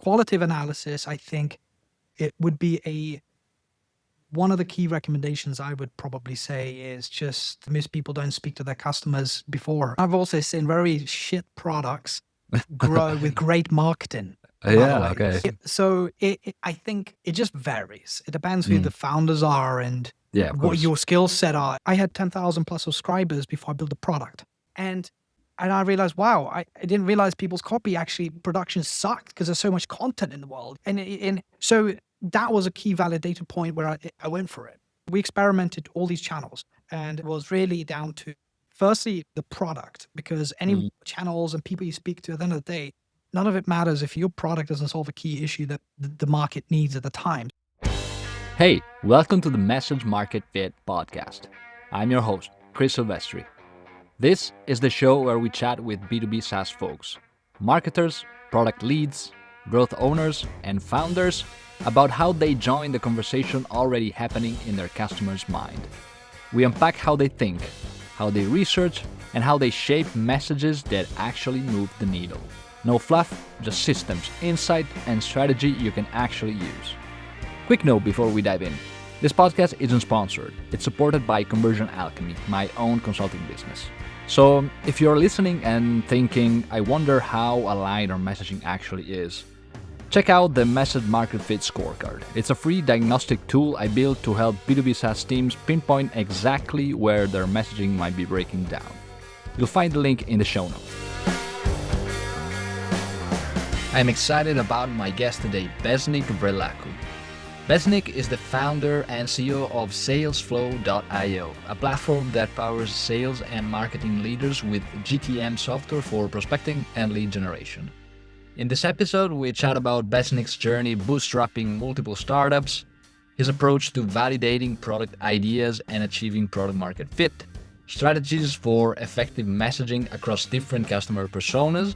qualitative analysis, I think it would be one of the key recommendations I would probably say is just most people don't speak to their customers before. I've also seen very shit products grow with great marketing, by the Yeah, way. okay. So I think it just varies. It depends who Mm. the founders are and Yeah, of what course. your skill set are. I had 10,000 plus subscribers before I built the product. And I realized, wow, I didn't realize people's copy actually production sucked because there's so much content in the world. And so that was a key validator point where I went for it. We experimented all these channels, and it was really down to, firstly, the product, because any channels and people you speak to, at the end of the day, none of it matters if your product doesn't solve a key issue that the market needs at the time. Hey, welcome to the Message Market Fit podcast. I'm your host, Chris Silvestri. This is the show where we chat with B2B SaaS folks, marketers, product leads, growth owners, and founders about how they join the conversation already happening in their customers' mind. We unpack how they think, how they research, and how they shape messages that actually move the needle. No fluff, just systems, insight, and strategy you can actually use. Quick note before we dive in. This podcast isn't sponsored. It's supported by Conversion Alchemy, my own consulting business. So if you're listening and thinking, I wonder how aligned our messaging actually is, check out the Message Market Fit Scorecard. It's a free diagnostic tool I built to help B2B SaaS teams pinpoint exactly where their messaging might be breaking down. You'll find the link in the show notes. I'm excited about my guest today, Besnik Vrellaku. Besnik is the founder and CEO of Salesflow.io, a platform that powers sales and marketing leaders with GTM software for prospecting and lead generation. In this episode, we chat about Besnik's journey bootstrapping multiple startups, his approach to validating product ideas and achieving product market fit, strategies for effective messaging across different customer personas,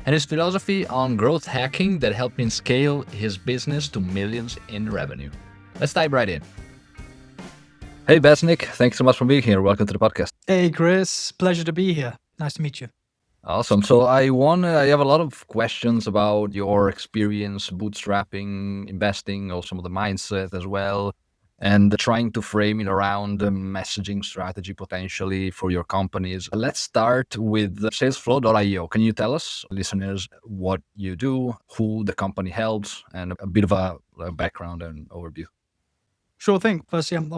and his philosophy on growth hacking that helped him scale his business to millions in revenue. Let's dive right in. Hey, Besnik, thanks so much for being here. Welcome to the podcast. Hey, Chris, pleasure to be here. Nice to meet you. Awesome. So I have a lot of questions about your experience bootstrapping, investing, or some of the mindset as well, and trying to frame it around the messaging strategy potentially for your companies. Let's start with Salesflow.io. Can you tell us, listeners, what you do, who the company helps, and a bit of a background and overview? Sure thing. Firstly, I'm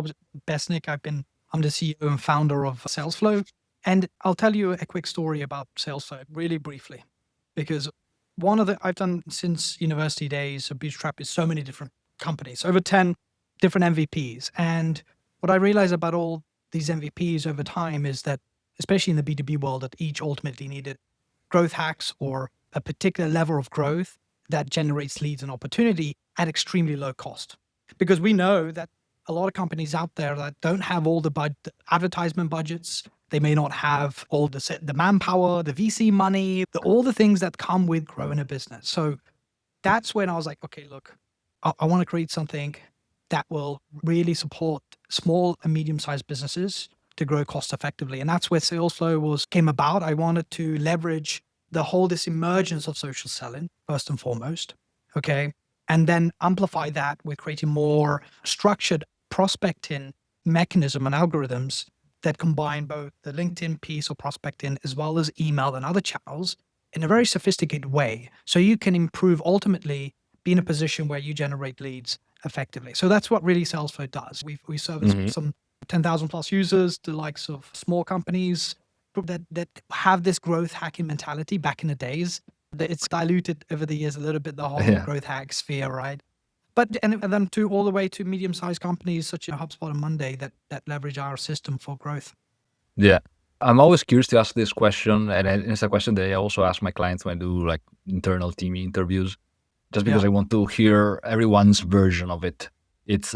Besnik. I'm the CEO and founder of Salesflow. And I'll tell you a quick story about Salesflow really briefly, because I've done since university days, so Bootstrap is so many different companies, over 10 different MVPs. And what I realized about all these MVPs over time is that, especially in the B2B world, that each ultimately needed growth hacks or a particular level of growth that generates leads and opportunity at extremely low cost. Because we know that a lot of companies out there that don't have all the advertisement budgets, they may not have all the manpower, the VC money, all the things that come with growing a business. So that's when I was like, okay, look, I want to create something that will really support small and medium-sized businesses to grow cost effectively. And that's where Salesflow came about. I wanted to leverage this emergence of social selling, first and foremost, okay? And then amplify that with creating more structured prospecting mechanism and algorithms that combine both the LinkedIn piece or prospecting as well as email and other channels in a very sophisticated way. So you can improve, ultimately be in a position where you generate leads effectively. So that's what really Salesflow does. We service some 10,000 plus users, the likes of small companies that have this growth hacking mentality back in the days. It's diluted over the years a little bit, the whole growth hack sphere, right? But and then to all the way to medium-sized companies such as HubSpot and Monday that leverage our system for growth. Yeah. I'm always curious to ask this question, and it's a question that I also ask my clients when I do like internal team interviews, just because I want to hear everyone's version of it. It's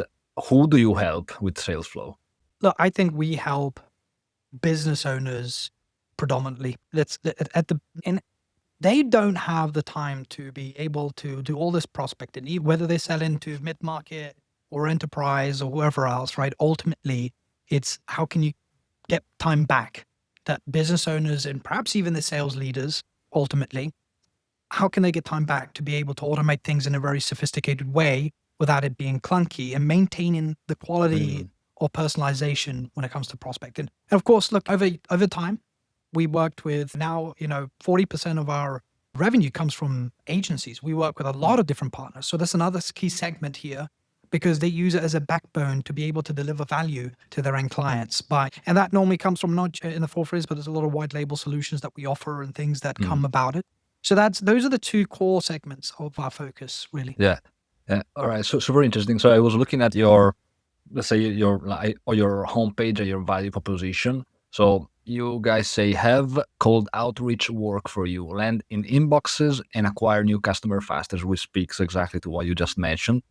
who do you help with Salesflow? Look, I think we help business owners predominantly. They don't have the time to be able to do all this prospecting, whether they sell into mid-market or enterprise or whoever else, right? Ultimately, it's how can you get time back that business owners and perhaps even the sales leaders ultimately how can they get time back to be able to automate things in a very sophisticated way without it being clunky and maintaining the quality or personalization when it comes to prospecting. And of course, look, over time, we worked with now, 40% of our revenue comes from agencies. We work with a lot of different partners. So that's another key segment here because they use it as a backbone to be able to deliver value to their end clients and that normally comes from not in the four phrase, but there's a lot of white label solutions that we offer and things that come about it. So those are the two core segments of our focus, really. Yeah. All right. So super interesting. So I was looking at your, let's say your homepage and your value proposition. So you guys say have cold outreach work for you, land in inboxes and acquire new customer faster, which speaks exactly to what you just mentioned.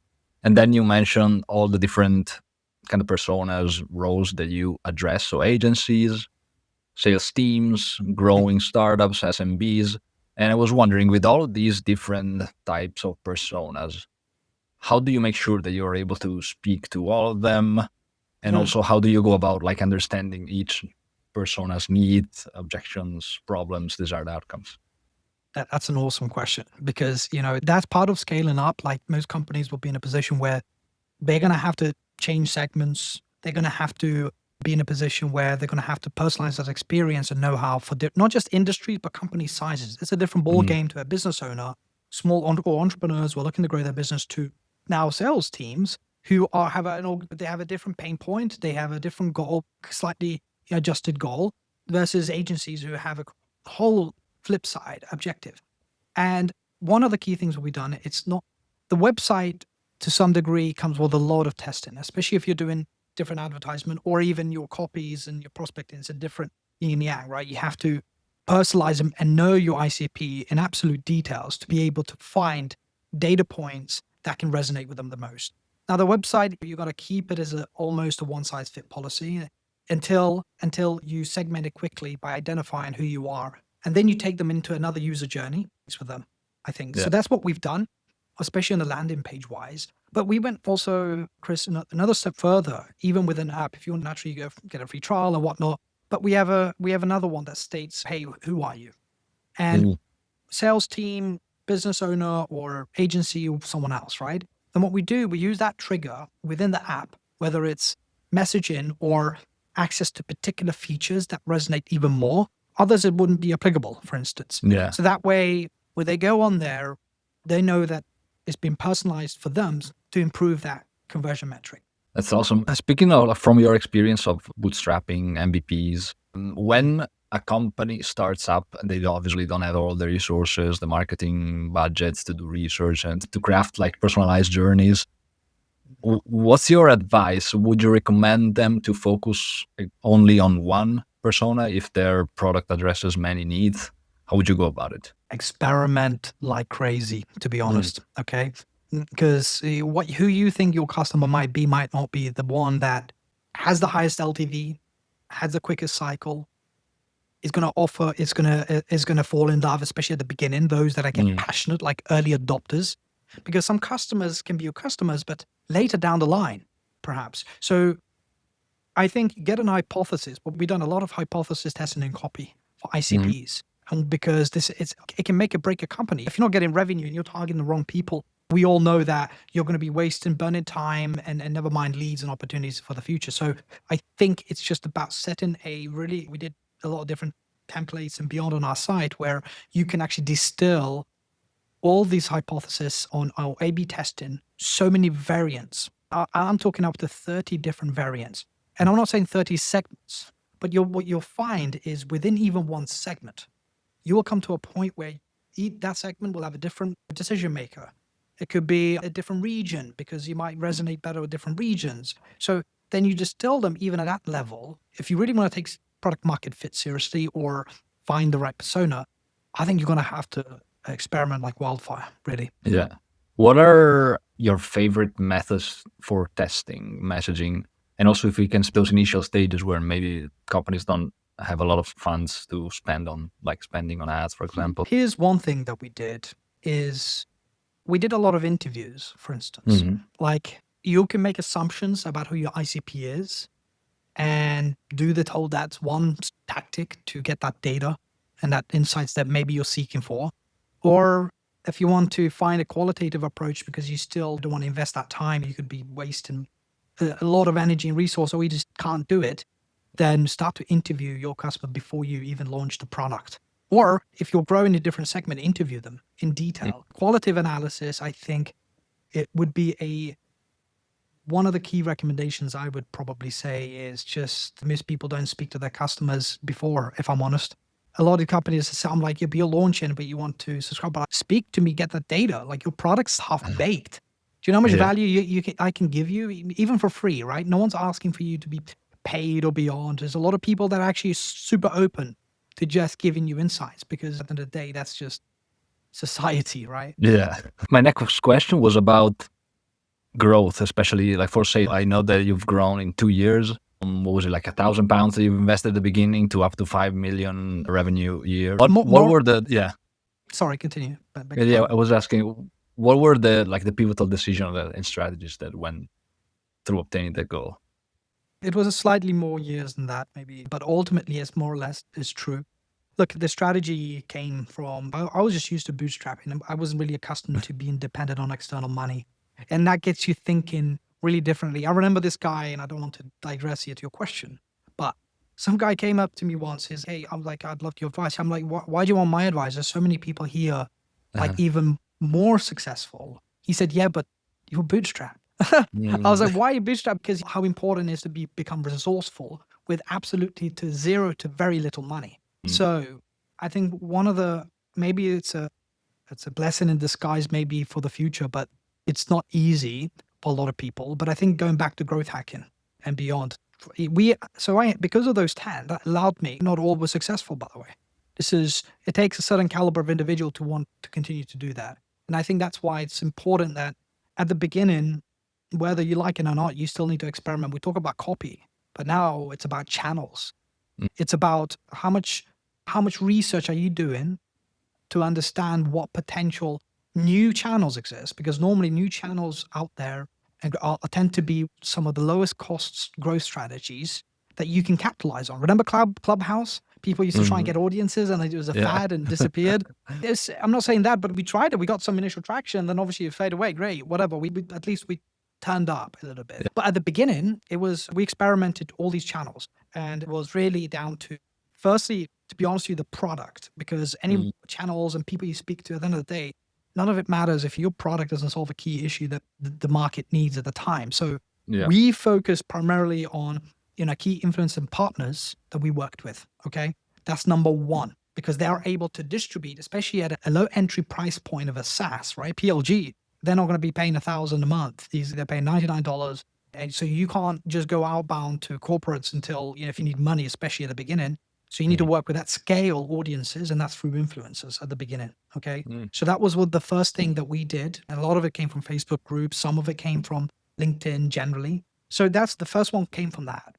And then you mention all the different kind of personas, roles that you address. So agencies, sales teams, growing startups, SMBs. And I was wondering, with all of these different types of personas, how do you make sure that you're able to speak to all of them? And also, how do you go about like understanding each persona's needs, objections, problems, desired outcomes? That's an awesome question because, that's part of scaling up. Like most companies will be in a position where they're going to have to change segments. They're going to have to be in a position where they're going to have to personalize that experience and know-how for not just industries, but company sizes. It's a different ball game to a business owner, small entrepreneurs who are looking to grow their business to now sales teams who have a different pain point. They have a different goal, slightly adjusted goal versus agencies who have a whole flip side objective. And one of the key things we've done, it's not the website to some degree comes with a lot of testing, especially if you're doing different advertisement or even your copies and your prospecting is a different yin and yang, right? You have to personalize them and know your ICP in absolute details to be able to find data points that can resonate with them the most. Now, the website, you got to keep it as almost a one size fit policy until you segment it quickly by identifying who you are. And then you take them into another user journey with them, I think. Yeah. So that's what we've done, especially on the landing page wise. But we went also, Chris, another step further, even with an app. If you want, naturally, you go get a free trial and whatnot. But we have another one that states, hey, who are you? And sales team, business owner, or agency, or someone else, right? And what we do, we use that trigger within the app, whether it's messaging or access to particular features that resonate even more. Others, it wouldn't be applicable, for instance. Yeah. So that way, when they go on there, they know that it's been personalized for them to improve that conversion metric. That's awesome. Speaking of from your experience of bootstrapping MVPs, when a company starts up and they obviously don't have all the resources, the marketing budgets to do research and to craft like personalized journeys, what's your advice? Would you recommend them to focus only on one persona if their product addresses many needs? How would you go about it? Experiment like crazy, to be honest. Okay. Because who you think your customer might not be the one that has the highest LTV, has the quickest cycle, is going to offer, is going to fall in love, especially at the beginning, those that are getting passionate, like early adopters, because some customers can be your customers, but later down the line, perhaps. So I think get an hypothesis, but we've done a lot of hypothesis testing in copy for ICPs. And because it can make or break a company. If you're not getting revenue and you're targeting the wrong people, we all know that you're going to be burning time and never mind leads and opportunities for the future. So I think it's just about setting we did a lot of different templates and beyond on our site where you can actually distill all these hypotheses on our A/B testing, so many variants. I'm talking up to 30 different variants. And I'm not saying 30 segments, but what you'll find is within even one segment, you will come to a point where that segment will have a different decision maker. It could be a different region because you might resonate better with different regions. So then you distill them even at that level. If you really want to take product market fit seriously or find the right persona, I think you're going to have to experiment like wildfire, really. Yeah. What are your favorite methods for testing messaging? And also if we can those initial stages where maybe companies don't have a lot of funds to spend on, like spending on ads, for example. Here's one thing that we did is we did a lot of interviews, for instance. Like you can make assumptions about who your ICP is and that's one tactic to get that data and that insights that maybe you're seeking for. Or if you want to find a qualitative approach because you still don't want to invest that time, you could be wasting a lot of energy and resource, or you just can't do it, then start to interview your customer before you even launch the product. Or if you're growing a different segment, interview them in detail. Qualitative analysis, I think it would be one of the key recommendations I would probably say is just most people don't speak to their customers before, if I'm honest. A lot of companies sound like you're launching, but you want to subscribe. But speak to me, get the data. Like your product's half baked. Do you know how much Yeah. value I can give you, even for free, right? No one's asking for you to be paid or beyond. There's a lot of people that are actually super open to just giving you insights, because at the end of the day, that's just society, right? Yeah. My next question was about growth, especially like for sale. I know that you've grown in 2 years. What was it, like £1,000 that you've invested at the beginning to up to 5 million revenue a year? What were the Sorry, continue. I was asking, what were the pivotal decisions and strategies that went through obtaining that goal? It was a slightly more years than that, maybe, but ultimately, it's more or less is true. Look, the strategy came from I was just used to bootstrapping. I wasn't really accustomed to being dependent on external money, and that gets you thinking really differently. I remember this guy, and I don't want to digress here to your question, but some guy came up to me once. Says, "Hey, I'm like, I'd love your advice." I'm like, "Why do you want my advice? There's so many people here, like even more successful." He said, "Yeah, but you're bootstrapped." I was like, why bootstrap? Because how important it is to become resourceful with absolutely to zero to very little money. So I think one of the, maybe it's a blessing in disguise maybe for the future, but it's not easy for a lot of people. But I think going back to growth hacking and beyond, because of those 10, that allowed me, not all were successful, by the way. It takes a certain caliber of individual to want to continue to do that. And I think that's why it's important that at the beginning, whether you like it or not, you still need to experiment. We talk about copy, but now it's about channels. It's about how much research are you doing to understand what potential new channels exist, because normally new channels out there tend to be some of the lowest costs growth strategies that you can capitalize on. Remember Clubhouse? People used to try and get audiences, and it was a fad and disappeared. I'm not saying that, but we tried it. We got some initial traction, then obviously it faded away. Great, whatever. We at least we turned up a little bit. But at the beginning, we experimented all these channels, and it was really down to, firstly, to be honest with you, the product, because any channels and people you speak to, at the end of the day, none of it matters if your product doesn't solve a key issue that the market needs at the time. So we focus primarily on key influencers and partners that we worked with. Okay, that's number one, because they are able to distribute, especially at a low entry price point of a SaaS, right? PLG. They're not going to be paying $1,000 a month. They're paying $99. And so you can't just go outbound to corporates until, if you need money, especially at the beginning. So you need to work with that scale audiences, and that's through influencers at the beginning. Okay. So that was the first thing that we did. And a lot of it came from Facebook groups. Some of it came from LinkedIn generally. So that's the first one, came from that.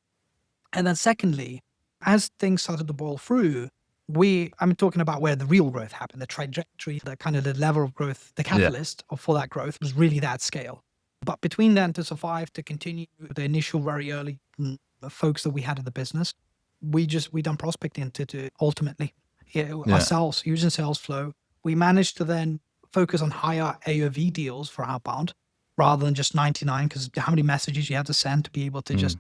And then secondly, as things started to boil through, I'm talking about where the real growth happened, the trajectory, the kind of the level of growth, the catalyst for that growth was really that scale. But between then to survive, to continue the initial very early folks that we had in the business, we done prospecting to ultimately ourselves using Salesflow. We managed to then focus on higher AOV deals for outbound rather than just 99, because how many messages you had to send to be able to just.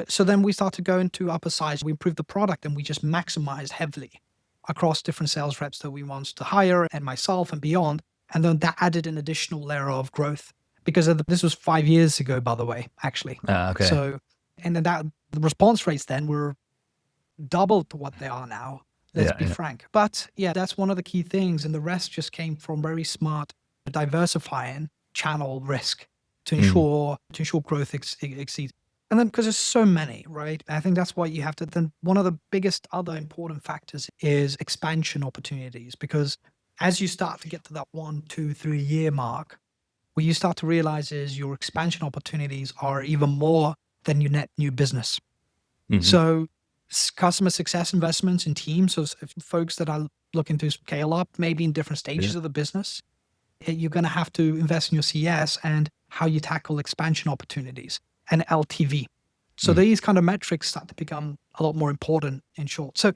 So then we started going to upper size. We improved the product, and we just maximized heavily across different sales reps that we wanted to hire, and myself and beyond. And then that added an additional layer of growth, because this was 5 years ago, by the way, actually. Okay. So, and then the response rates then were double to what they are now. Let's be frank. But that's one of the key things. And the rest just came from very smart diversifying channel risk to ensure growth exceeds. And then because there's so many, right? I think that's why you have to, then one of the biggest other important factors is expansion opportunities, because as you start to get to that 1, 2, 3 year mark, what you start to realize is your expansion opportunities are even more than your net new business. So customer success investments in teams, so folks that are looking to scale up, maybe in different stages of the business, you're going to have to invest in your CS and how you tackle expansion opportunities and LTV. So these kind of metrics start to become a lot more important in short. So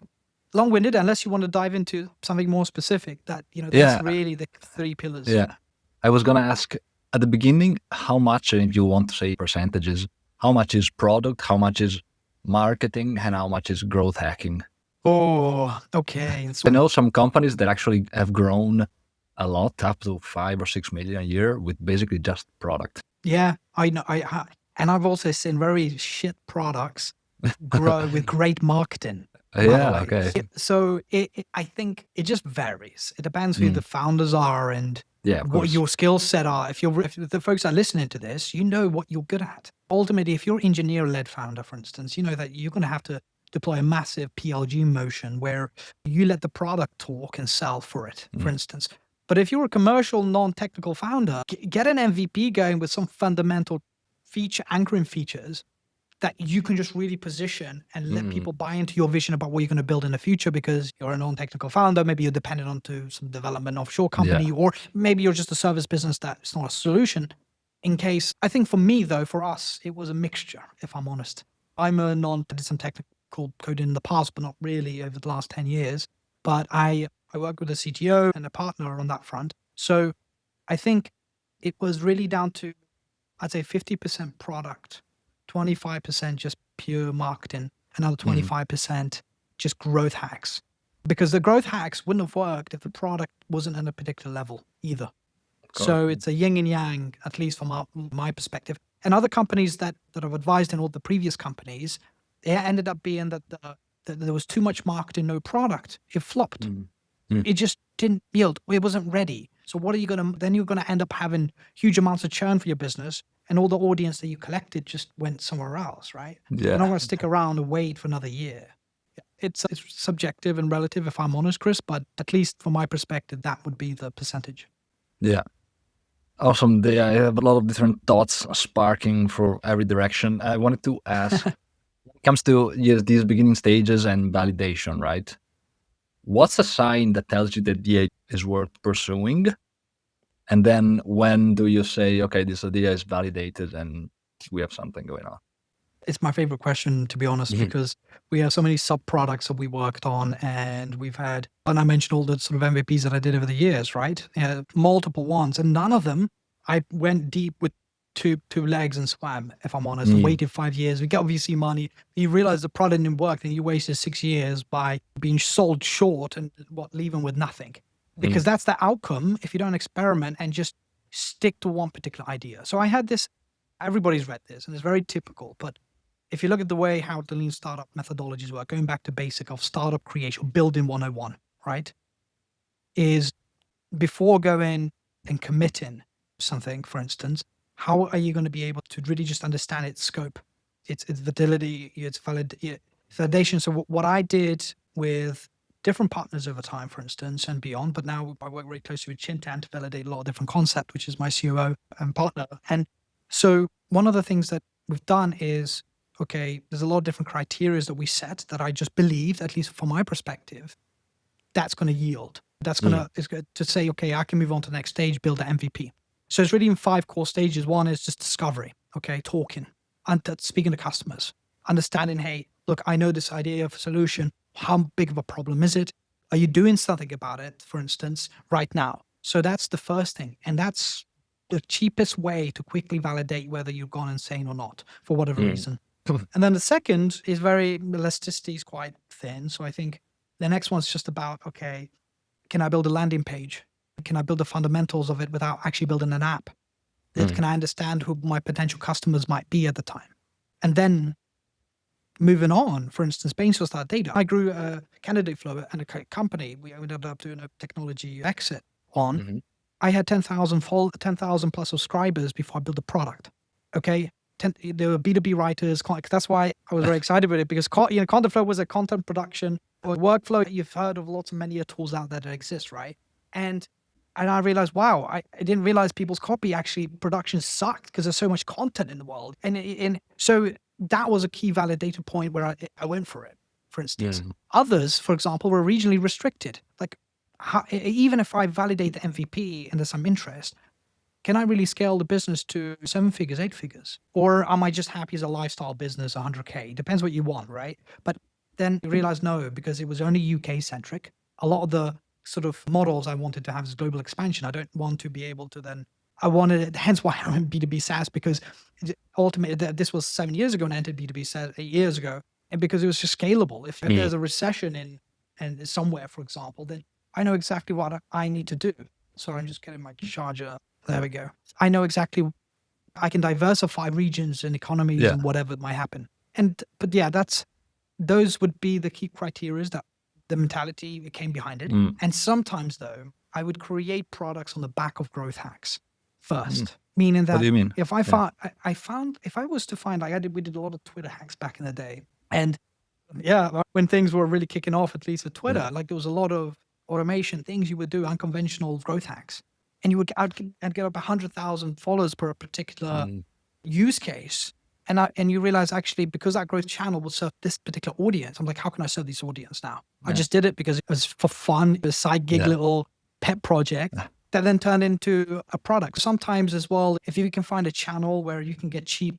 long-winded unless you want to dive into something more specific. That's Yeah, really the 3 pillars. yeah. I was gonna ask at the beginning how much, if you want to say percentages, how much is product, how much is marketing, and how much is growth hacking? Oh, okay. I know some companies that actually have grown a lot, up to 5 or 6 million a year with basically just product. Yeah, I know. And I've also seen very shit products grow with great marketing, by the Yeah, way. okay. So I think it just varies. It depends who Mm. the founders are and Yeah, of what course. your skill set are. If the folks that are listening to this, you know what you're good at. Ultimately, if you're engineer-led founder, for instance, you know that you're going to have to deploy a massive PLG motion where you let the product talk and sell for it, for instance. But if you're a commercial, non-technical founder, get an MVP going with some fundamental anchoring features that you can just really position and let people buy into your vision about what you're going to build in the future, because you're a non-technical founder. Maybe you're dependent on to some development offshore company, or maybe you're just a service business that's not a solution. I think for me though, for us, it was a mixture, if I'm honest. I did some technical coding in the past, but not really over the last 10 years. But I work with a CTO and a partner on that front. So I think it was really down to, I'd say 50% product, 25% just pure marketing, another 25% just growth hacks. Because the growth hacks wouldn't have worked if the product wasn't at a particular level either. So it's a yin and yang, at least from my perspective. And other companies that I've advised in all the previous companies, it ended up being that there was too much marketing, no product. It flopped. It just didn't yield. It wasn't ready. So what are you going to, then you're going to end up having huge amounts of churn for your business, and all the audience that you collected just went somewhere else, right? You're not going to stick around and wait for another year. It's subjective and relative, if I'm honest, Chris, but at least from my perspective, that would be the percentage. Yeah. Awesome. I have a lot of different thoughts sparking for every direction. I wanted to ask, when it comes to these beginning stages and validation, right? What's a sign that tells you that the idea is worth pursuing? And then when do you say, okay, this idea is validated and we have something going on? It's my favorite question, to be honest, because we have so many sub products that we worked on, and and I mentioned all the sort of MVPs that I did over the years, right? Multiple ones, and none of them I went deep with two legs and swam, if I'm honest, and waited 5 years. We got VC money. You realize the product didn't work, and you wasted 6 years by being sold short and leaving with nothing. Because that's the outcome if you don't experiment and just stick to one particular idea. So I had this, everybody's read this, and it's very typical, but if you look at the way how the lean startup methodologies work, going back to basic of startup creation, building 101, right? Is before going and committing something, for instance, how are you going to be able to really just understand its scope, its validity, its validation? So what I did with different partners over time, for instance, and beyond, but now I work very closely with Chintan to validate a lot of different concepts, which is my COO and partner. And so one of the things that we've done is, okay, there's a lot of different criteria that we set that I just believed, at least from my perspective, that's going to yield. That's going to say, okay, I can move on to the next stage, build an MVP. So it's really in 5 core stages. One is just discovery, okay, talking, and speaking to customers, understanding, hey, look, I know this idea of a solution. How big of a problem is it? Are you doing something about it, for instance, right now? So that's the first thing. And that's the cheapest way to quickly validate whether you've gone insane or not, for whatever reason. And then the second is elasticity is quite thin. So I think the next one's just about, okay, can I build a landing page? Can I build the fundamentals of it without actually building an app? Can I understand who my potential customers might be at the time? And then moving on, for instance, based on that data, I grew a candidate flow and a company. We ended up doing a technology exit on. I had 10,000 plus subscribers before I built the product. Okay. There were B2B writers. That's why I was very excited with it, because Content Flow was a content production or workflow. You've heard of lots of many tools out there that exist, right? And I realized, wow, I didn't realize people's copy actually production sucked because there's so much content in the world. And so that was a key validator point where I went for it, for instance. Others, for example, were regionally restricted. Like, even if I validate the MVP and there's some interest, can I really scale the business to 7 figures, 8 figures? Or am I just happy as a lifestyle business, 100K? Depends what you want, right? But then you realize no, because it was only UK centric. A lot of the sort of models I wanted to have is global expansion. I don't want to be able to then, I wanted it, hence why I'm in B2B SaaS, because ultimately this was 7 years ago and I entered B2B SaaS 8 years ago. And because it was just scalable. If there's a recession in somewhere, for example, then I know exactly what I need to do. Sorry, I'm just getting my charger. There we go. I know exactly, I can diversify regions and economies and whatever might happen. But yeah, those would be the key criteria, that the mentality that came behind it. And sometimes though, I would create products on the back of growth hacks first. Meaning that what do you mean? if I found, if I was to find, like we did a lot of Twitter hacks back in the day. And yeah, when things were really kicking off, at least at Twitter, like there was a lot of automation things you would do, unconventional growth hacks. And I'd get up 100,000 followers per a particular use case. And you realize actually, because that growth channel will serve this particular audience, I'm like, how can I serve this audience now? I just did it because it was for fun, it was a side gig little pet project that then turned into a product. Sometimes as well, if you can find a channel where you can get cheap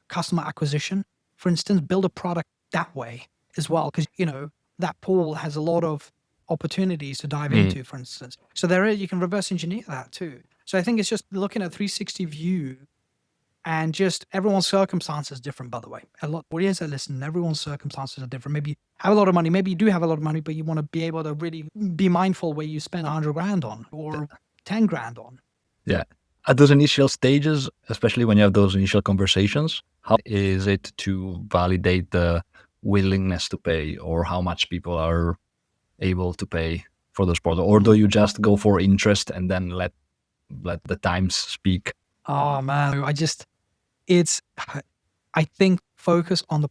customer acquisition, for instance, build a product that way as well, because that pool has a lot of opportunities to dive into, for instance. So you can reverse engineer that too. So I think it's just looking at 360 view, and just everyone's circumstances is different, by the way. A lot of audience that listen, everyone's circumstances are different. Maybe you have a lot of money, maybe you do have a lot of money, but you want to be able to really be mindful where you spend 100 grand on or 10 grand on. Yeah. At those initial stages, especially when you have those initial conversations, how is it to validate the willingness to pay, or how much people are able to pay for those products? Or do you just go for interest and then let the times speak? Oh man, I think focus on the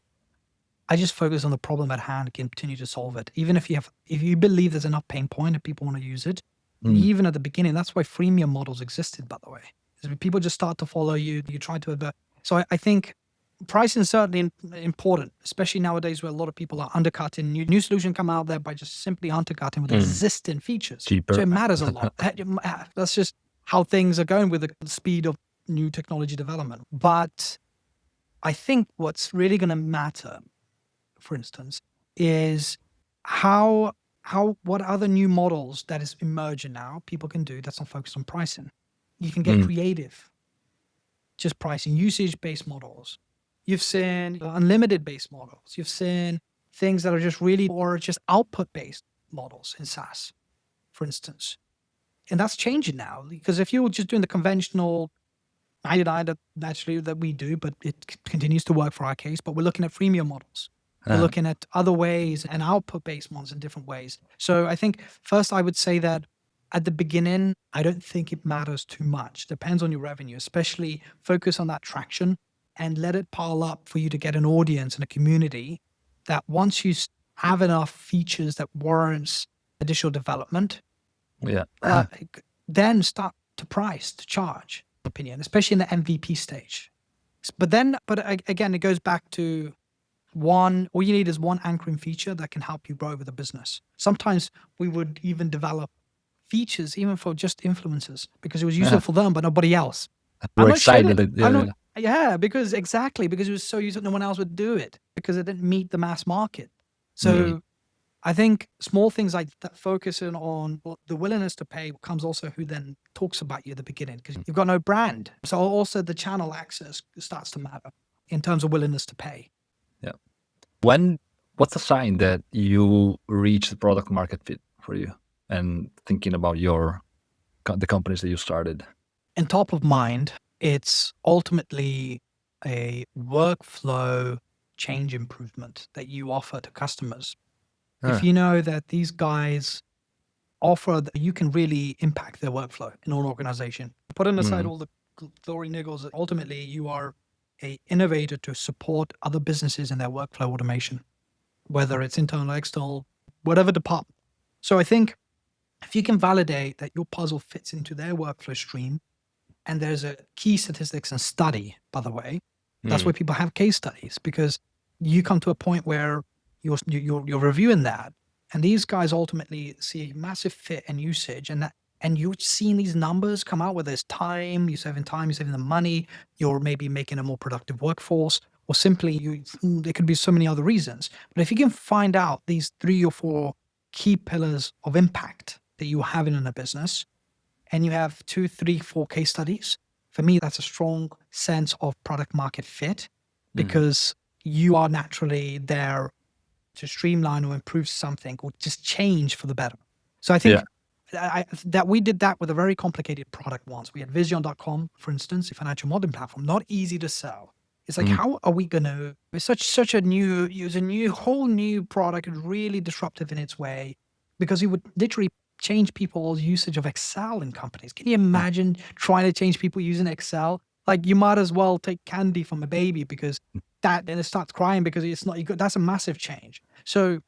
problem at hand, continue to solve it. Even if you believe there's enough pain point and people want to use it, even at the beginning, that's why freemium models existed, by the way. People just start to follow you. You try to so I think pricing is certainly important, especially nowadays where a lot of people are undercutting. New solutions come out there by just simply undercutting with existing features. Cheaper. So it matters a lot. That's just how things are going with the speed of new technology development. But I think what's really going to matter, for instance, is what other new models that is emerging now people can do that's not focused on pricing. You can get creative, just pricing, usage-based models. You've seen unlimited-based models. You've seen things that are just really, or just output-based models in SaaS, for instance. And that's changing now, because if you're just doing the conventional 99 that we do, but it continues to work for our case, but we're looking at freemium models. We're looking at other ways and output-based ones in different ways. So I think first I would say that at the beginning, I don't think it matters too much. Depends on your revenue, especially focus on that traction and let it pile up for you to get an audience and a community that once you have enough features that warrants additional development, then start to charge, opinion, especially in the MVP stage. But again, it goes back to all you need is one anchoring feature that can help you grow with the business. Sometimes we would even develop features even for just influencers because it was useful for them, but nobody else. We're excited. Because it was so useful, no one else would do it because it didn't meet the mass market. So I think small things like that, focusing on the willingness to pay comes also who then talks about you at the beginning because you've got no brand. So also the channel access starts to matter in terms of willingness to pay. Yeah. What's a sign that you reach the product market fit for you? And thinking about the companies that you started. And top of mind, it's ultimately a workflow change improvement that you offer to customers. If you know that these guys offer that you can really impact their workflow in an organization, putting aside all the glory niggles, ultimately you are an innovator to support other businesses in their workflow automation, whether it's internal, external, whatever department. So I think if you can validate that your puzzle fits into their workflow stream, and there's a key statistics and study, by the way, that's why people have case studies, because you come to a point where you're reviewing that, and these guys ultimately see a massive fit and usage, and you're seeing these numbers come out where there's time, you're saving the money, you're maybe making a more productive workforce, or simply there could be so many other reasons. But if you can find out these 3 or 4 key pillars of impact that you have in a business, and you have 2, 3, 4 case studies, for me, that's a strong sense of product market fit, because you are naturally there to streamline or improve something or just change for the better. So I think that we did that with a very complicated product once. We had Vision.com, for instance, a financial modeling platform, not easy to sell. It's like, how are we going to, it's such a new, whole new product, really disruptive in its way, because it would literally change people's usage of Excel in companies. Can you imagine trying to change people using Excel? Like, you might as well take candy from a baby, because then it starts crying because it's not good. That's a massive change. So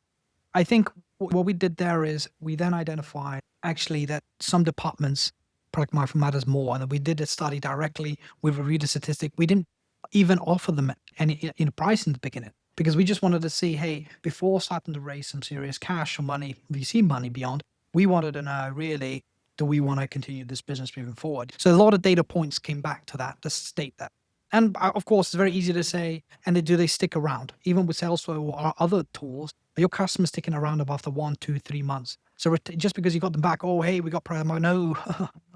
I think what we did there is we then identified actually that some departments, product market matters more. And then we did a study directly. We reviewed the statistic. We didn't even offer them any price in the beginning, because we just wanted to see, hey, before starting to raise some serious cash or money, VC money beyond, we wanted to know, really, do we want to continue this business moving forward? So a lot of data points came back to that, to state that. And of course, it's very easy to say, and do they stick around? Even with Salesflow or our other tools, are your customers sticking around after 1, 2, 3 months? So just because you got them back, oh, hey, we got promo. No,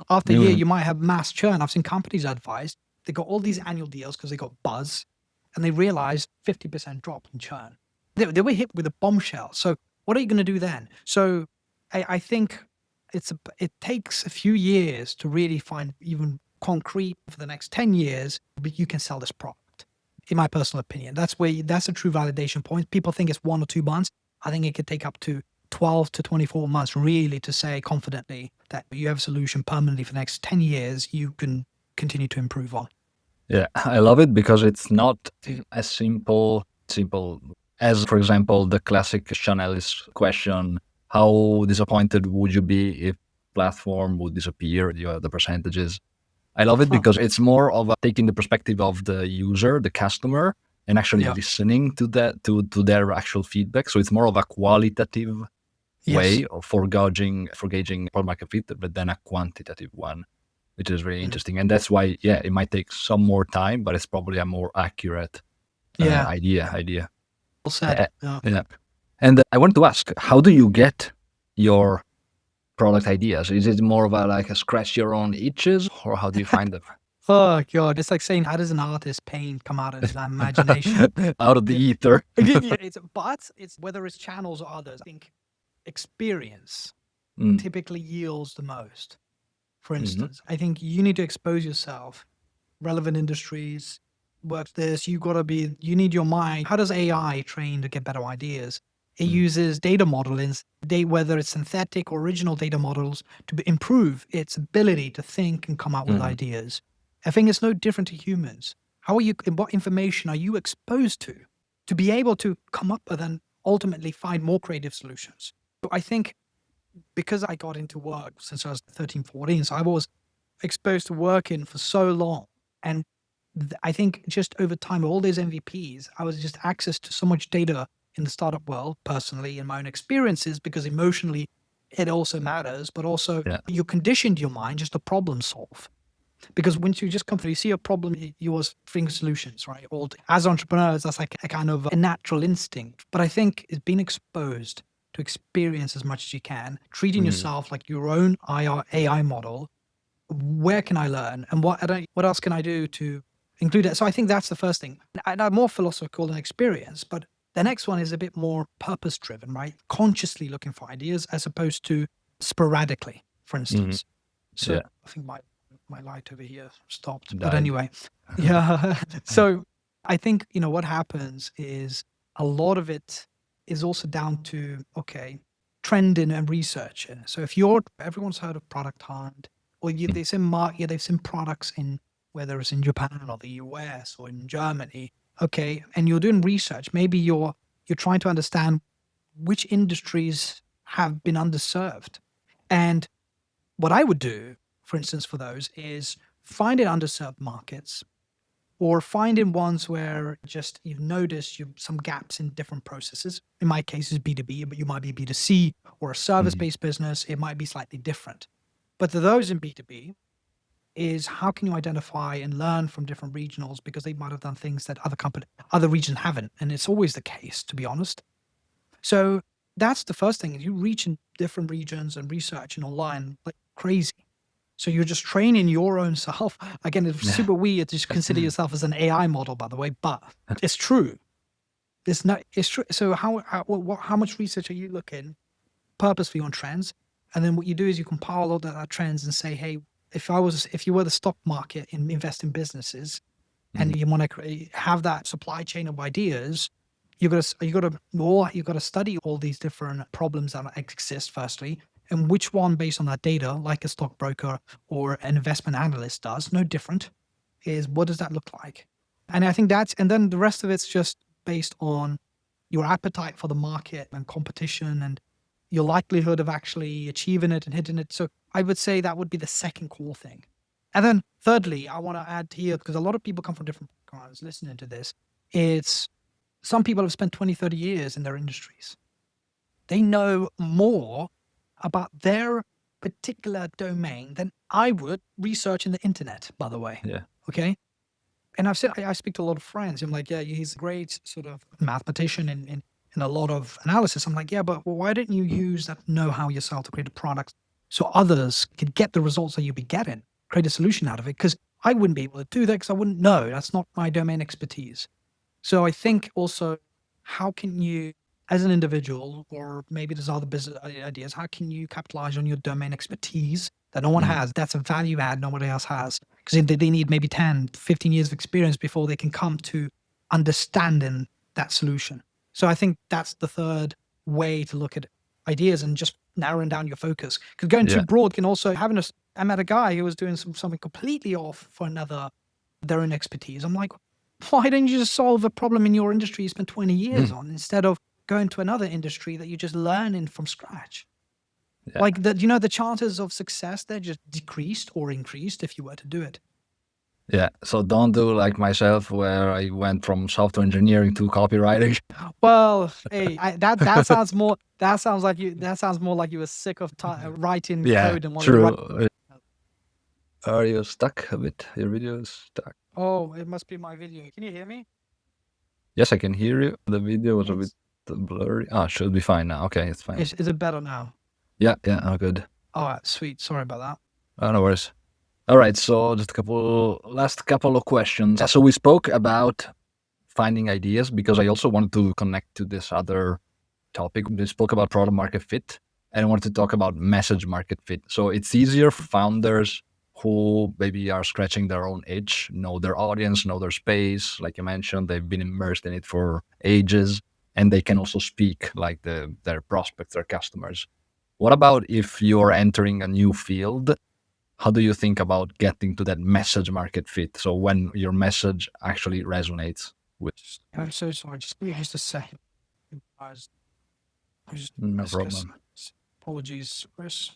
after a year, you might have mass churn. I've seen companies advised, they got all these annual deals because they got buzz, and they realized 50% drop in churn. They were hit with a bombshell. So what are you going to do then? So I think it takes a few years to really find even concrete for the next 10 years, but you can sell this product, in my personal opinion. That's a true validation point. People think it's 1 or 2 months. I think it could take up to 12 to 24 months really to say confidently that you have a solution permanently for the next 10 years you can continue to improve on. Yeah, I love it because it's not as simple as, for example, the classic Sean Ellis question: how disappointed would you be if platform would disappear? The percentages. I love it because it's more of taking the perspective of the user, the customer, and actually listening to that, to their actual feedback. So it's more of a qualitative way for gauging product market fit, but then a quantitative one, which is really interesting. And that's why, it might take some more time, but it's probably a more accurate idea. Well said. Yeah. And I wanted to ask, how do you get your product ideas? Is it more of a scratch your own itches, or how do you find them? Oh God, it's like saying, how does an artist paint come out of his imagination? Out of the ether. But it's whether it's channels or others. I think experience typically yields the most. For instance, I think you need to expose yourself, relevant industries, work this, you need your mind. How does AI train to get better ideas? It uses data modeling, whether it's synthetic or original data models, to improve its ability to think and come out with ideas. I think it's no different to humans. What information are you exposed to be able to come up with and ultimately find more creative solutions? So I think because I got into work since I was 13, 14, so I was exposed to working for so long. And I think just over time, all these MVPs, I was just access to so much data in the startup world, personally, in my own experiences, because emotionally it also matters, but also you conditioned your mind just to problem solve. Because once you just come through, you see a problem, you always think solutions, right? Or as entrepreneurs, that's like a kind of a natural instinct. But I think it's being exposed to experience as much as you can, treating yourself like your own AI model. Where can I learn? And what else can I do to include it? So I think that's the first thing. And I'm more philosophical than experience, but the next one is a bit more purpose driven, right? Consciously looking for ideas as opposed to sporadically, for instance. So I think my light over here stopped. But anyway, So I think, what happens is a lot of it is also down to, trending and researching. So if everyone's heard of Product Hunt, or they've seen products in, whether it's in Japan or the US or in Germany, and you're doing research, maybe you're trying to understand which industries have been underserved. And what I would do, for instance, for those is finding underserved markets, or finding ones where just you've noticed some gaps in different processes. In my case, it's B2B, but you might be B2C or a service-based business. It might be slightly different. But to those in B2B, is how can you identify and learn from different regionals because they might have done things that other regions haven't, and it's always the case, to be honest. So that's the first thing. You reach in different regions and research and online like crazy. So you're just training your own self. Again, it's Yeah. super weird to just consider yourself as an AI model, by the way, but it's true. It's true. So how much research are you looking purposely on trends? And then what you do is you compile all that trends and say, hey, if you were the stock market and invest in businesses, and you want to have that supply chain of ideas, you got to study all these different problems that exist firstly, and which one based on that data, like a stockbroker or an investment analyst does, no different, is what does that look like? And I think and then the rest of it's just based on your appetite for the market and competition and your likelihood of actually achieving it and hitting it. So I would say that would be the second core thing. And then thirdly, I want to add here, because a lot of people come from different backgrounds listening to this, it's some people have spent 20, 30 years in their industries. They know more about their particular domain than I would researching the internet, by the way. Yeah. Okay. And I've said, I speak to a lot of friends. I'm like, yeah, he's a great sort of mathematician in a lot of analysis. I'm like, yeah, but why didn't you use that know-how yourself to create a product so others could get the results that you'd be getting, create a solution out of it? Because I wouldn't be able to do that because I wouldn't know. That's not my domain expertise. So I think also, how can you, as an individual, or maybe there's other business ideas, how can you capitalize on your domain expertise that no one has? That's a value add nobody else has. Because they need maybe 10, 15 years of experience before they can come to understanding that solution. So I think that's the third way to look at ideas and just narrowing down your focus. Because going too broad can also I met a guy who was doing something completely off for their own expertise. I'm like, why don't you just solve a problem in your industry you spent 20 years on instead of going to another industry that you're just learning from scratch? Yeah. Like the chances of success, they're just decreased or increased if you were to do it. Yeah. So don't do like myself, where I went from software engineering to copywriting. Well, hey, that sounds more. That sounds more like you were sick of writing code and wanted to write. True. Are you stuck a bit? Your video is stuck. Oh, it must be my video. Can you hear me? Yes, I can hear you. The video was a bit blurry. Should be fine now. Okay, it's fine. Is it better now? Yeah, good. All right, sweet. Sorry about that. No worries. All right, so just last couple of questions. So we spoke about finding ideas because I also wanted to connect to this other topic. We spoke about product market fit, and I wanted to talk about message market fit. So it's easier for founders who maybe are scratching their own itch, know their audience, know their space. Like you mentioned, they've been immersed in it for ages, and they can also speak like their prospects, their customers. What about if you're entering a new field? How do you think about getting to that message market fit? So when your message actually resonates with... I'm so sorry. Just give me just a second. I just No problem. apologies, Chris.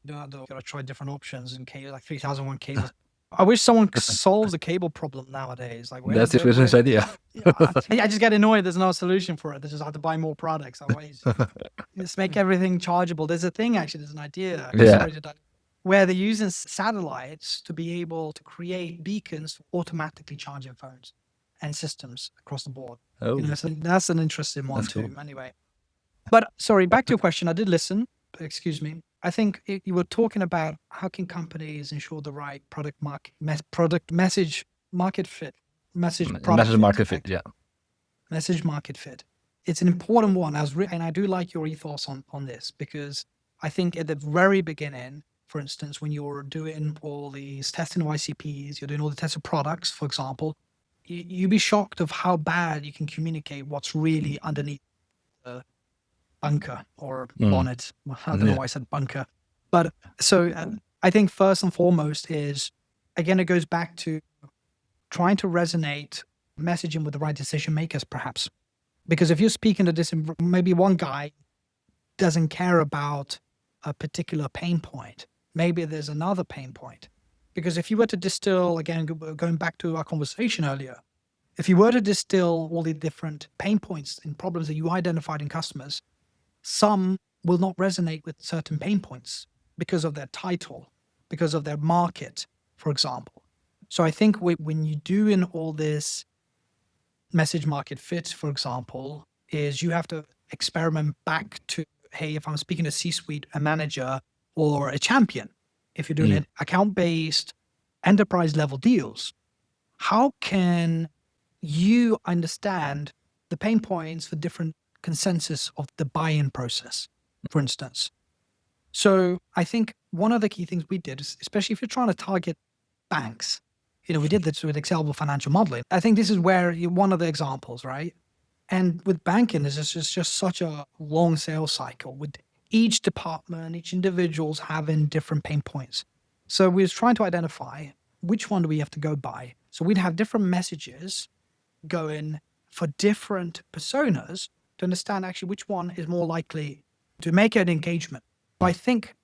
Gotta try different options in cable, like 3001 cables. I wish someone solves the cable problem nowadays. Like That's the business idea. I just get annoyed. There's no solution for it. They just have to buy more products. Just make everything chargeable. There's a thing actually. There's an idea. Where they're using satellites to be able to create beacons for automatically charging phones and systems across the board. Oh, So that's an interesting one too. Cool. Anyway, but sorry, back to your question. I did listen. Excuse me. I think you were talking about how can companies ensure the right product message market fit, message market fit. Yeah. Message market fit. It's an important one. And I do like your ethos on this, because I think at the very beginning, for instance, when you're doing all these testing of ICPs, you're doing all the tests of products, for example, you'd be shocked of how bad you can communicate what's really underneath the bunker or bonnet. I don't know why I said bunker. But so I think first and foremost is, again, it goes back to trying to resonate messaging with the right decision makers, perhaps. Because if you're speaking to maybe one guy doesn't care about a particular pain point, maybe there's another pain point. Because if you were to distill, again, going back to our conversation earlier, if you were to distill all the different pain points and problems that you identified in customers, some will not resonate with certain pain points because of their title, because of their market, for example. So I think when you do in all this message market fit, for example, is you have to experiment back to, hey, if I'm speaking to C-suite, a manager or a champion, if you're doing it account-based enterprise level deals, how can you understand the pain points for different consensus of the buy-in process, for instance? So I think one of the key things we did, is, especially if you're trying to target banks, we did this with Excel financial modeling. I think this is where one of the examples, right? And with banking, it's just such a long sales cycle with each department, each individual's having different pain points. So we was trying to identify which one do we have to go by. So we'd have different messages going for different personas to understand actually which one is more likely to make an engagement. So I think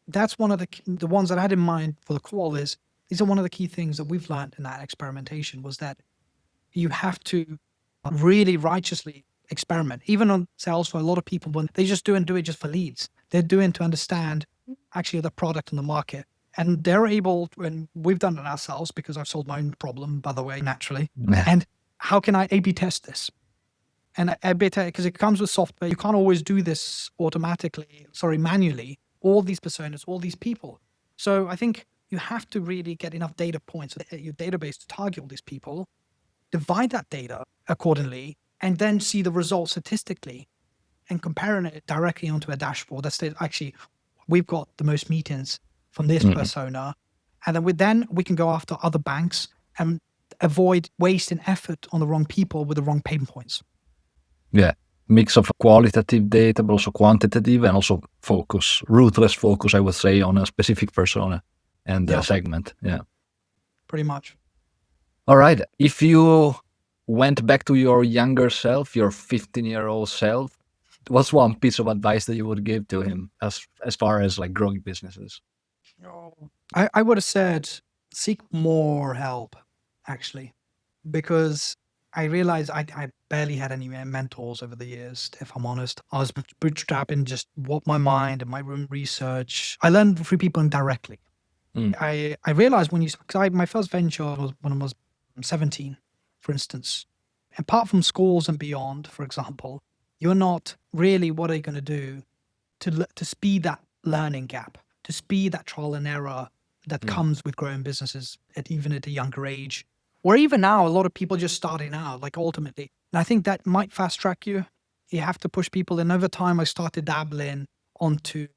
that's one of the ones that I had in mind for the call is these are one of the key things that we've learned in that experimentation was that you have to really righteously experiment. Even on sales, for a lot of people, when they just do it just for leads, they're doing to understand actually the product in the market. And they're able, and we've done it ourselves because I've solved my own problem, by the way, naturally. And how can I A/B test this? And A/B test, because it comes with software, you can't always do this manually, all these personas, all these people. So I think you have to really get enough data points at your database to target all these people, divide that data accordingly, and then see the results statistically and comparing it directly onto a dashboard that says, actually, we've got the most meetings from this persona. And then we can go after other banks and avoid wasting effort on the wrong people with the wrong pain points. Yeah. Mix of qualitative data, but also quantitative, and also ruthless focus, I would say, on a specific persona and segment. Yeah. Pretty much. All right. If you went back to your younger self, your 15-year-old self, what's one piece of advice that you would give to him as far as like growing businesses? I would have said seek more help, actually, because I realized I barely had any mentors over the years, if I'm honest. I was bootstrapping just what my mind and my room research. I learned through people indirectly. I realized my first venture was when I was 17, for instance. Apart from schools and beyond, for example, you're not really, what are you going to do to speed that learning gap, to speed that trial and error that comes with growing businesses even at a younger age? Or even now, a lot of people just starting out, like ultimately. And I think that might fast track you. You have to push people. And over time, I started dabbling onto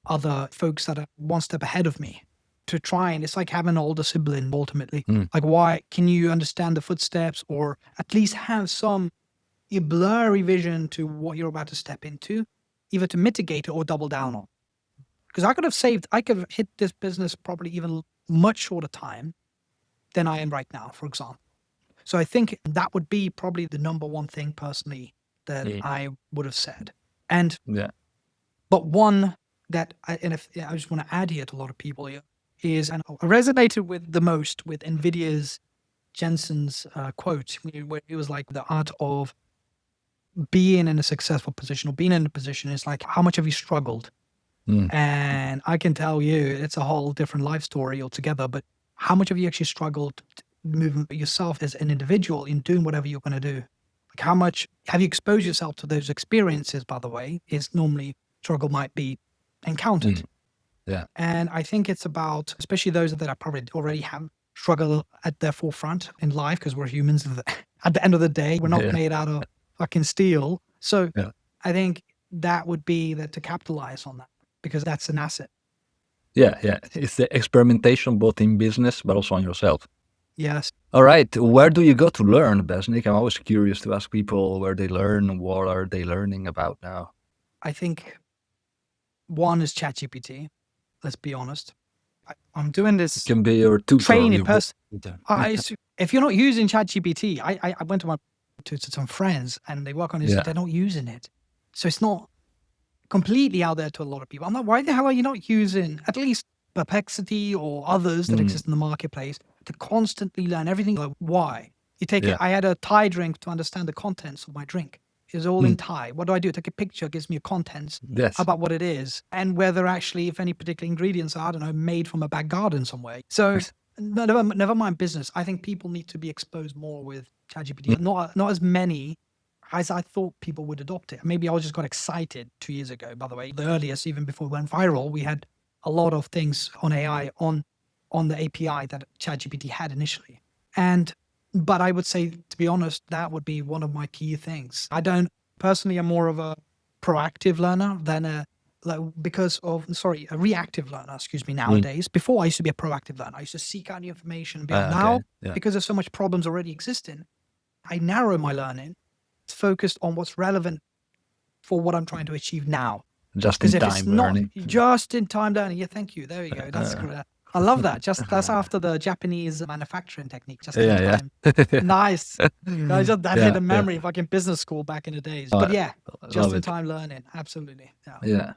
other folks that are one step ahead of me to try. And it's like having an older sibling, ultimately. Like, why can you understand the footsteps or at least have some blurry vision to what you're about to step into, either to mitigate it or double down on? Because I could have hit this business probably even much shorter time than I am right now, for example. So I think that would be probably the number one thing personally that I would have said. But one that I just want to add here to a lot of people here is, and I resonated with the most with NVIDIA's Jensen's quote, where it was like the art of being in a successful position or being in a position is like, how much have you struggled? And I can tell you, it's a whole different life story altogether, but how much have you actually struggled moving yourself as an individual in doing whatever you're going to do? Like, how much have you exposed yourself to those experiences, by the way, is normally struggle might be encountered. And I think it's about, especially those that are probably already have struggle at their forefront in life, because we're humans. At the end of the day, we're not made out of fucking steel. So I think that would be to capitalize on that, because that's an asset. Yeah. It's the experimentation both in business, but also on yourself. Yes. All right. Where do you go to learn, Besnik? I'm always curious to ask people where they learn. What are they learning about now? I think one is ChatGPT. Let's be honest. I'm doing this. It can be your tutor. Training person. If you're not using ChatGPT, I went to some friends and they work on this. They're not using it. So it's not completely out there to a lot of people. I'm like, why the hell are you not using at least Perplexity or others that exist in the marketplace to constantly learn everything? Like, why? You take it. I had a Thai drink to understand the contents of my drink. It's all in Thai. What do I do? Take a picture, gives me a contents about what it is and whether actually, if any particular ingredients are, I don't know, made from a back garden somewhere. So No, never mind business. I think people need to be exposed more with ChatGPT. Not as many as I thought people would adopt it. Maybe I just got excited 2 years ago. By the way, the earliest, even before it went viral, we had a lot of things on AI on the API that ChatGPT had initially. But I would say, to be honest, that would be one of my key things. I don't personally. I'm more of a proactive learner than a reactive learner, excuse me, nowadays. Before I used to be a proactive learner. I used to seek out the information. Now, because there's so much problems already existing, I narrow my learning. It's focused on what's relevant for what I'm trying to achieve now. Just in time learning. Just in time learning. Yeah, thank you. There we go. That's great. I love that. That's after the Japanese manufacturing technique. Just in time. Nice. I just that hit a memory, fucking business school back in the days. But yeah, just in time learning. Absolutely. Yeah.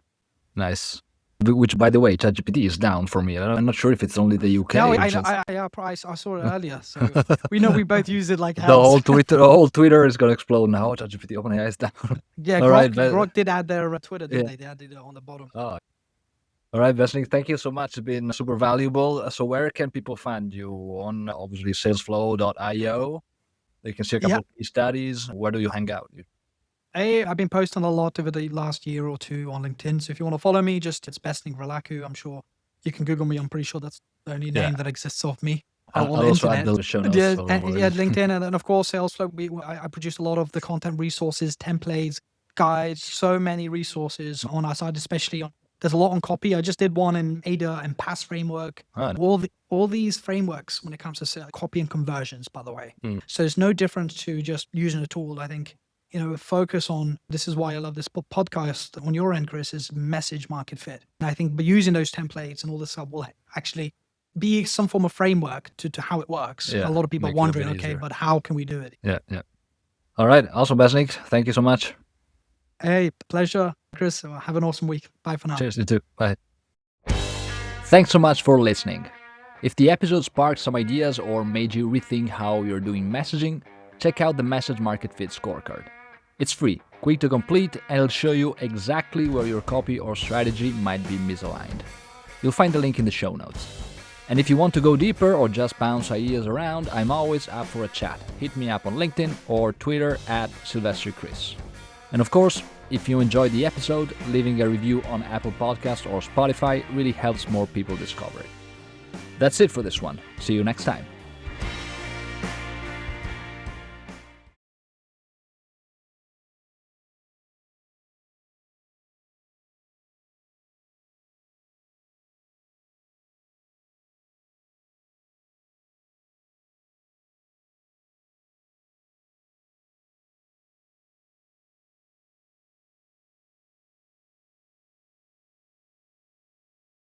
Nice. Which, by the way, ChatGPT is down for me. I'm not sure if it's only the UK. No, I saw it earlier. So we know we both use it like the whole Twitter is gonna explode now. ChatGPT OpenAI is down. Yeah, Grok did add their Twitter, didn't they? They added it on the bottom. Oh. All right, Besnik, thank you so much. It's been super valuable. So where can people find you? On obviously salesflow.io. They can see a couple of case studies. Where do you hang out? I've been posting a lot over the last year or two on LinkedIn. So if you want to follow me, it's Besnik Vrellaku. I'm sure you can Google me. I'm pretty sure that's the only name that exists of me on the internet. Add the show notes, LinkedIn, and then of course Salesflow. I produce a lot of the content, resources, templates, guides, so many resources on our side, especially on. There's a lot on copy. I just did one in ADA and PASS framework. All these frameworks when it comes to copy and conversions, by the way. So there's no difference to just using a tool. I think, focus on, this is why I love this podcast on your end, Chris, is message market fit. And I think by using those templates and all this stuff will actually be some form of framework to how it works. A lot of people are wondering, okay, but how can we do it? Yeah. All right. Also, Besnik, thank you so much. Hey, pleasure, Chris. Have an awesome week. Bye for now. Cheers, you too. Bye. Thanks so much for listening. If the episode sparked some ideas or made you rethink how you're doing messaging, check out the Message Market Fit scorecard. It's free, quick to complete, and it'll show you exactly where your copy or strategy might be misaligned. You'll find the link in the show notes. And if you want to go deeper or just bounce ideas around, I'm always up for a chat. Hit me up on LinkedIn or Twitter @SylvestriChris. And of course, if you enjoyed the episode, leaving a review on Apple Podcasts or Spotify really helps more people discover it. That's it for this one. See you next time.